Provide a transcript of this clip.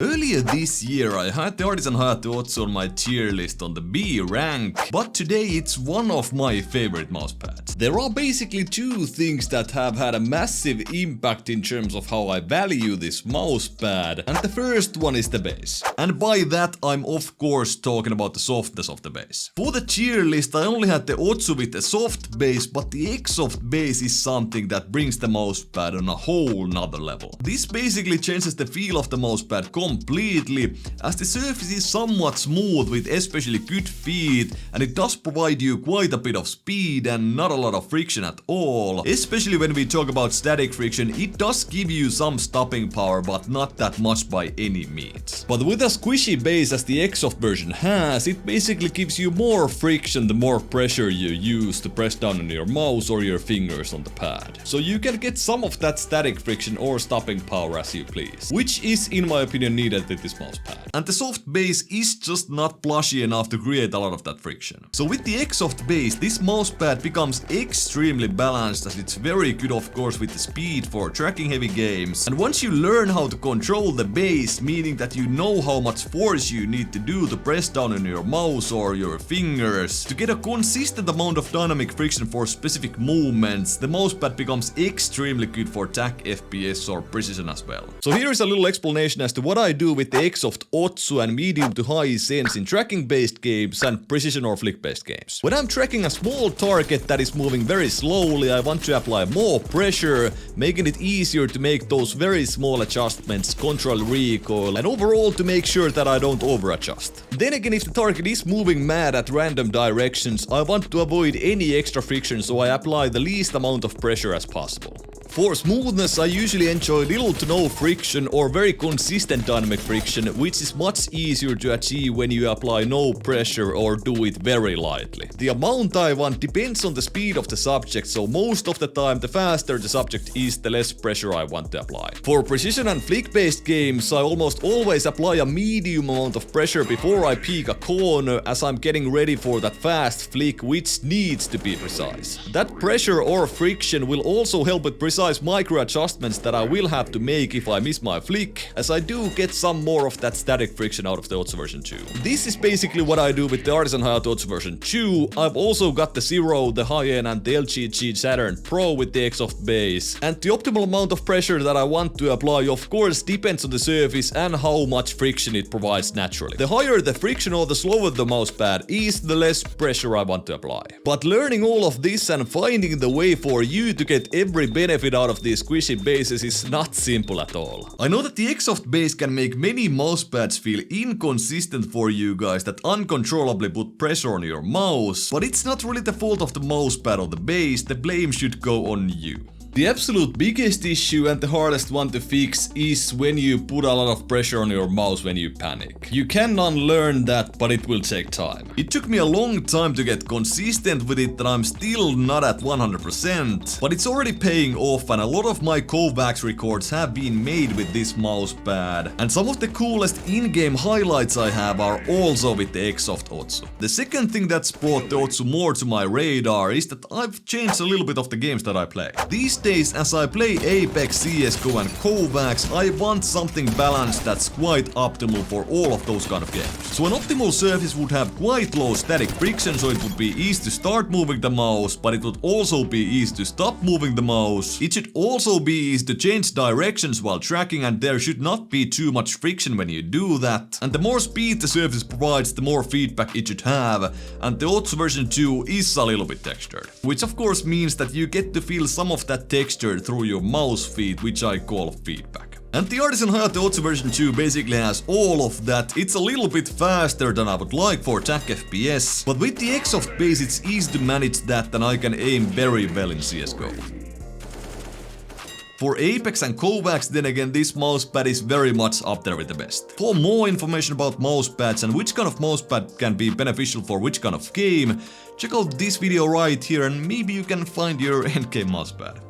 Earlier this year I had the Artisan Hayate Otsu on my tier list on the B rank, but today it's one of my favorite mousepads. There are basically two things that have had a massive impact in terms of how I value this mousepad, and the first one is the base. And by that I'm of course talking about the softness of the base. For the tier list I only had the Otsu with a soft base, but the XSOFT base is something that brings the mousepad on a whole nother level. This basically changes the feel of the mousepad completely, as the surface is somewhat smooth with especially good feed, and it does provide you quite a bit of speed and not a lot of friction at all. Especially when we talk about static friction, it does give you some stopping power, but not that much by any means. But with a squishy base as the XSOFT version has, it basically gives you more friction the more pressure you use to press down on your mouse or your fingers on the pad. So you can get some of that static friction or stopping power as you please, which is in my opinion needed with this mousepad. And the soft base is just not plushy enough to create a lot of that friction. So with the XSOFT base, this mousepad becomes extremely balanced, as it's very good of course with the speed for tracking heavy games. And once you learn how to control the base, meaning that you know how much force you need to do to press down on your mouse or your fingers to get a consistent amount of dynamic friction for specific movements, the mousepad becomes extremely good for TAC, FPS or precision as well. So here is a little explanation as to what I do with the XSOFT Otsu and medium to high sense in tracking based games and precision or flick based games. When I'm tracking a small target that is moving very slowly, I want to apply more pressure, making it easier to make those very small adjustments, control recoil, and overall to make sure that I don't over adjust. Then again, if the target is moving mad at random directions, I want to avoid any extra friction, so I apply the least amount of pressure as possible. For smoothness, I usually enjoy little to no friction or very consistent dynamic friction, which is much easier to achieve when you apply no pressure or do it very lightly. The amount I want depends on the speed of the subject, so most of the time the faster the subject is, the less pressure I want to apply. For precision and flick based games, I almost always apply a medium amount of pressure before I peek a corner, as I'm getting ready for that fast flick which needs to be precise. That pressure or friction will also help with precise micro adjustments that I will have to make if I miss my flick, as I do get some more of that static friction out of the Otsu version 2. This is basically what I do with the Artisan Hayate Otsu version 2. I've also got the Zero, the High-End and the LGG Saturn Pro with the XSOFT base, and the optimal amount of pressure that I want to apply of course depends on the surface and how much friction it provides naturally. The higher the friction or the slower the mousepad is, the less pressure I want to apply. But learning all of this and finding the way for you to get every benefit out of these squishy bases is not simple at all. I know that the XSOFT base can make many mousepads feel inconsistent for you guys that uncontrollably put pressure on your mouse, but it's not really the fault of the mousepad or the base, the blame should go on you. The absolute biggest issue and the hardest one to fix is when you put a lot of pressure on your mouse when you panic. You can unlearn that, but it will take time. It took me a long time to get consistent with it, and I'm still not at 100%, but it's already paying off, and a lot of my Kovacs records have been made with this mousepad, and some of the coolest in-game highlights I have are also with the XSOFT Otsu. The second thing that's brought the Otsu more to my radar is that I've changed a little bit of the games that I play. These days, as I play Apex, CSGO and Kovacs, I want something balanced that's quite optimal for all of those kind of games. So an optimal surface would have quite low static friction, so it would be easy to start moving the mouse, but it would also be easy to stop moving the mouse. It should also be easy to change directions while tracking, and there should not be too much friction when you do that. And the more speed the surface provides, the more feedback it should have, and the Otsu version 2 is a little bit textured. Which of course means that you get to feel some of that texture through your mouse feed, which I call feedback. And the Artisan Hayate Otsu version 2 basically has all of that. It's a little bit faster than I would like for TAC FPS, but with the XSOFT base it's easy to manage that, and I can aim very well in CSGO. For Apex and Kovacs, then again, this mousepad is very much up there with the best. For more information about mousepads and which kind of mousepad can be beneficial for which kind of game, check out this video right here and maybe you can find your endgame mousepad.